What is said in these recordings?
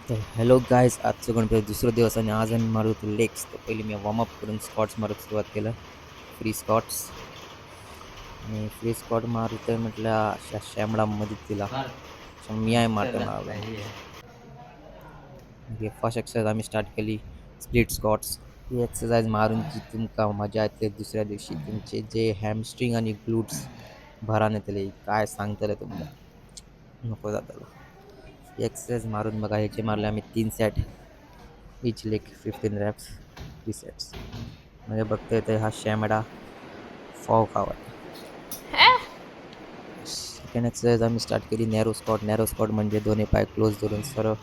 तर hello guys, आजचं गणपती दुसरा दिवस आणि आज आम्ही मारत होतो लेग्स. तर पहिले मी वॉर्मअप करून स्कॉट्स मारत सुरुवात केलं. फ्री स्कॉट्स आणि फ्री स्कॉट मारतोय म्हटलं अशा शॅमडा मध्ये तिला मी आहे मारते मारला. फर्स्ट एक्सरसाइज आम्ही स्टार्ट केली स्प्लिट स्कॉट्स. ही एक्सरसाइज मारून जी तुमका मजा येते दुसऱ्या दिवशी तुमचे जे हॅमस्ट्रिंग आणि ग्लूट्स भरान येतले काय सांगतले तुमका नको जातलं. ही एक्सरसाइज मारून बघा, ह्याचे मारले आम्ही 3 सेट, इच लेग 15 reps, 3 सेट्स. म्हणजे बघता येतं हा शॅमडा फॉव खावा. सेकंड एक्सरसाइज आम्ही स्टार्ट केली नॅरो स्कॉट. नॅरो स्कॉट म्हणजे दोन्ही पाय क्लोज धरून सरळ,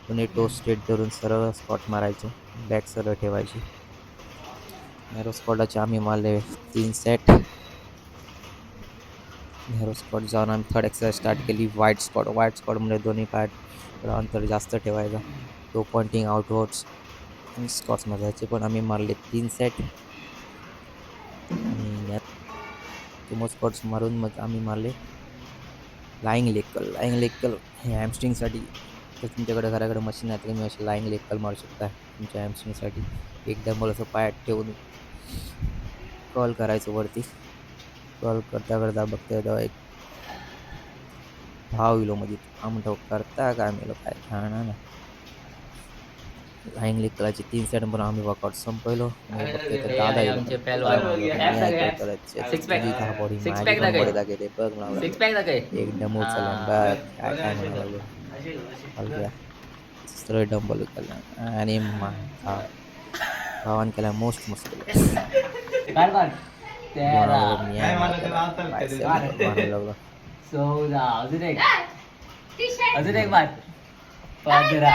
दोन्ही टो स्ट्रेट धरून सरळ स्कॉट मारायचे, बॅक सरळ ठेवायची. नॅरो स्कॉटचे आम्ही मारले 3 सेट. नॅरो स्कॉट जाऊन आम्ही थर्ड एक्सरसाइज स्टार्ट केली वाईट स्कॉट. वाईट स्कॉट म्हणजे दोन्ही पाय अंतर जास्त ठेवायचा, टो पॉइंटिंग आउटवर्ड्स आणि स्कॉट्स मारायचे. पण आम्ही मारले 3 सेट आणि सुमो स्क्वॉट्स मारून मग आम्ही मारले लाईंग लेग कल. लाईंग लेग कल हे हॅमस्ट्रिंगसाठी. तर तुमच्याकडे घराकडे मशीन आहे तर तुम्ही असे लाईंग लेग कल मारू शकता तुमच्या हॅमस्ट्रिंगसाठी. एकदम मला असं पायात ठेवून कॉल करायचं वरती. कॉल करता करता बघता तेव्हा एक भाव इलो मध्ये आमठो करता काय मेलो काय खाणार ना. लाईंग लेग कलाचे 3 सेट पण आम्ही वर्कआउट संपवलो. मग बघतोय तर हे दादा आहे इलो आमचे मध्ये पहलवान बघ म्हणलं मी आहे करतो सिक्स पॅक तुझी का बॉडी सिक्स माझी पॅक पण दाखव बॉडी दाखवते बघ सिक्स म्हणाला. पॅक दाखव एकदम उचलला हा बघ काय काय म्हणाला लागलो. हलक्या सरळ डंबल उचलला आणि भावान केला मोस्ट मस्कुलस. काढ काढ म्हणाला तेरा लागलो मी आहे मारतेला बायसेप म्हणायला लागलो. 14 अजून एक बात 15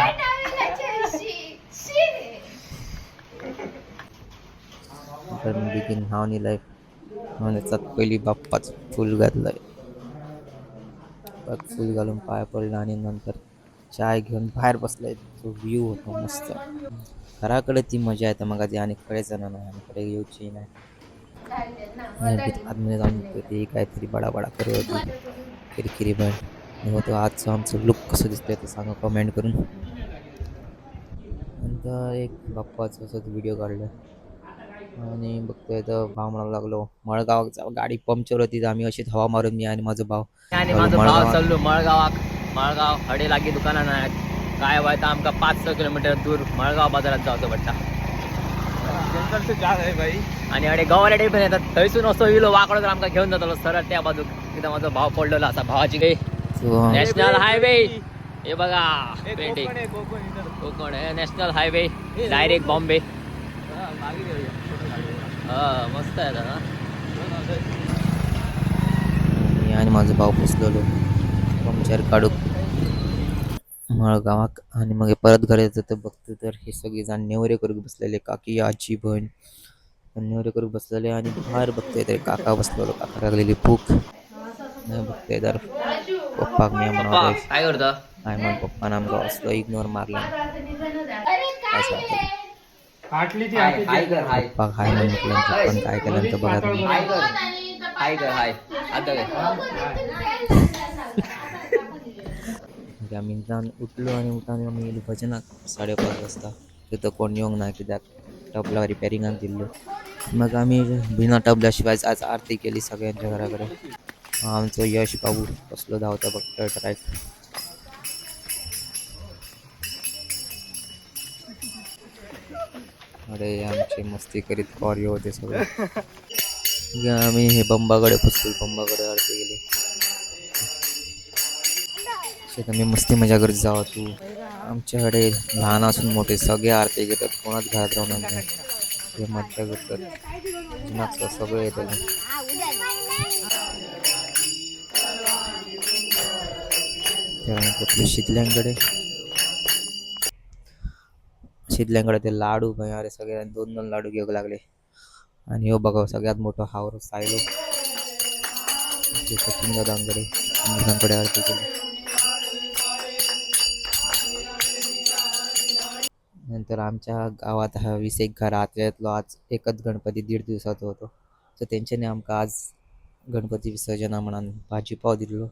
तर बिगिन हावनी लाईफ म्हणण्याचा पहिली बाप्पाच फुल घातलंय. फुल घालून पाय पडला आणि नंतर चाय घेऊन बाहेर बसलाय. तो व्ह्यू होतो मस्त. घराकडे ती मजा येते मग आधी आणि कडे जाणार नाही आणि कडे येऊची नाही. आतमध्ये जाऊन बघतो ती काहीतरी बडा करत होती किरकिरी बन. होतो आजचं आमचं लुक कसं दिसतंय ते सांगा कमेंट करून. नंतर एक बाप्पाचं असंच व्हिडिओ काढलं आणि बघतोय तर भाव म्हणायला लागलो मळगाव गाडी पंक्चर होती तर आम्ही अशीच हवा मारून मी आणि माझा भाव आणि लागलो माझं भाव मळगावात. चाललो मळगाव हडे लागी दुकाना नाहीत काय व्हायचं आमका 5-6 किलोमीटर दूर मळगाव बाजारात जायचं पडता. आहे भाई. आणि अडे गवारेडे पण येतात थंयसून असं येलो वाकडं तर आमका घेऊन जातो सरळ त्या बाजूक तिथं माझा भाव पडलेला असा भावाची काही तो नॅशनल हायवे. हे बघा पेंटिंग कोकण आहे कोकण इथं. कोकण आहे नॅशनल हायवे डायरेक्ट बॉम्बे. हा मस्त आहे दादा. मी आणि माझा भाव पोचलेलो पंक्चर काढू मळगावाक. आणि मग परत घरी येतं तर बघतो तर हे सगळे जण नेवरे करून बसलेले, काकी आजी बहीण नेवरे करून बसलेले आणि बाहेर बघतोय तर काका बसलेलो, काका लागलेली भूक नाही. बघतोय तर पप्पाक मी पप्पा म्हणालोय काय करता काय म्हण पप्पा आमका असलं इग्नोर मारल्यान काय सांगतो. हाटली ती हाय हाटली हाय कर हाय पप्पा हाय म्हण म्हटलं आणि पप्पान काय केलं तर बघा तुम्ही. हाय कर हाय कर हाय आता मग आम्ही जाऊन उठलो आणि उठाने आम्ही गेलो भजनाक 5:30 वाजता. तिथं कोण येऊन नाही कित्याक टबला रिपेरिंगाक दिलो. मग आम्ही बिना टबल्याशिवाय आज आरती केली सगळ्यांच्या घराकडे. आमचं यश बाबू कसलं धावता बघ ट्रॅक. अरे आमचे मस्ती करीत कॉरिओ होते सगळे. आम्ही हे बंबाकडे पुसलो, बंबाकडे आरती गेली. शेत आम्ही मस्ती मजा करत जावा तू. आमच्याकडे लहान असून मोठे सगळे आरती घेतात, कोणाच घरात राहणार नाही. हे मज्जा करतात नाचतात सगळे येतात. त्यानंतर शितल्यांकडे ते लाडू अरे सगळे 2-2 लाडू घेऊ लागले. आणि हो बघा सगळ्यात मोठं हावर सायलो सचिन दादांकडे आरती केली. नंतर आमच्या गावात 20 एक घरातल्यातलो आज एकच गणपती 1.5 दिवसाचो होतो. तर तेंच्यानी आमकां आज गणपती विसर्जना म्हणान भाजीपाव दिलो.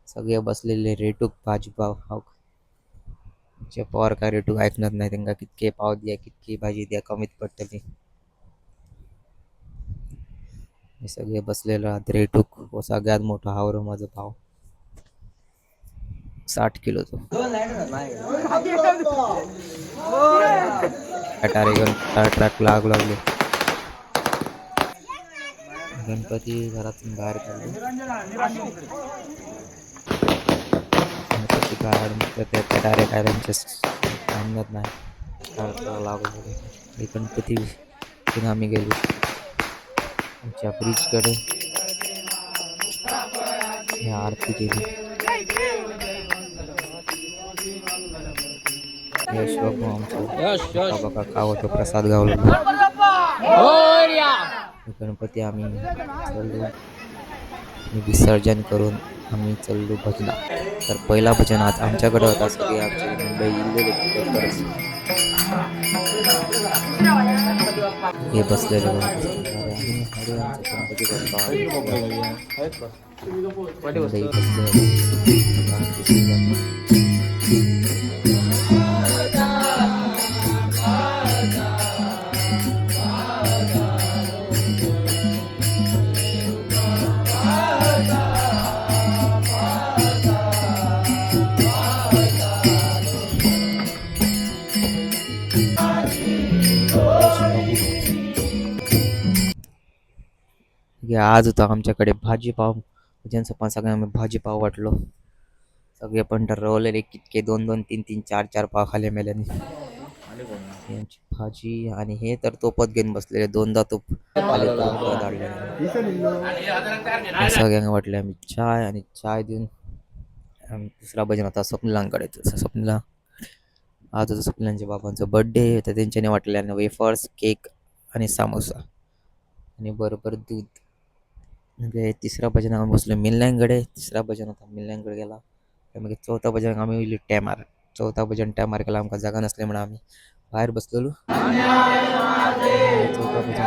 सगळे बसलेले रेटूक भाजीपाव खाऊक. आमचे पवार काय रेटू ऐकणार नाही, त्यांना कितके पाव द्या कितकी भाजी द्या कमीत पडटली. हे सगळे बसलेलो आहात रेटूक. व सगळ्यात मोठा हावर माझा पाव 60 किलोचो. अटारे घेऊन ट्रक लागले. गणपती घरातून बाहेर काढले. गणपती बाहेर ते पटारे काय त्यांचे आणत नाही लागले. हे गणपती तिथून आम्ही गेलो आमच्या ब्रिजकडे. आरती केली. यश बघू आमचा बघा खावतो प्रसाद गावला. गणपती आम्ही चललो विसर्जन करून आम्ही चललो भजना. तर पहिला भजन आज आमच्याकडे होता. सगळे आमची मुंबई हे बसलेले गणपती आज होता आमच्याकडे भाजीपाव. भजनचं पण सगळ्यांना भाजीपाव वाटलो. सगळे पण ठरवलेले कितके 2-2, 3-3, 4-4 पाव खाले मेल्याने. यांची भाजी आणि हे तर तोपत घेऊन बसलेले. 2दा तोप सगळ्यांना वाटले. आम्ही चाय आणि चाय देऊन दुसरा भजन होता स्वप्निलांकडे. स्वप्नीला आज होता स्वप्निलांच्या बाबांचा बर्थडे. तर त्यांच्याने वाटल्याने वेफर्स केक आणि समोसा आणि बरोबर दूध. म्हणजे तिसरा भजन आम्ही बसलो मिलनांकडे. तिसरा भजन होता मिलनांकडे गेला. त्यामध्ये चौथा भजन आम्ही टॅमार. चौथा भजन टॅमार केला. आमका जागा नसल्यामुळे आम्ही बाहेर बसलेलो. चौथा भजन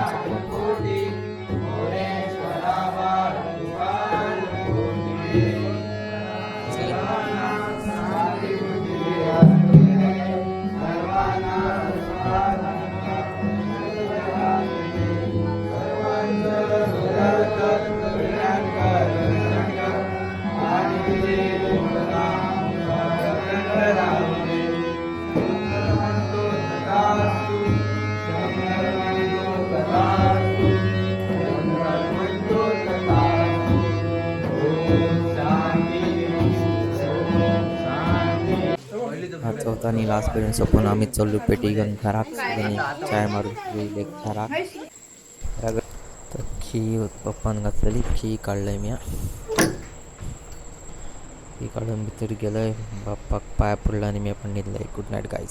हा चौथा आणि लास्ट पर्यंत सपून आम्ही चाललो पेटी घेऊन घरात. चाय मारून घरात. तर खी पप्पान घातलेली खी काढलंय मी. खी काढून भीतर गेलोय. बाप्पाक पाया पडला आणि मी पण निघलोय. Good night guys.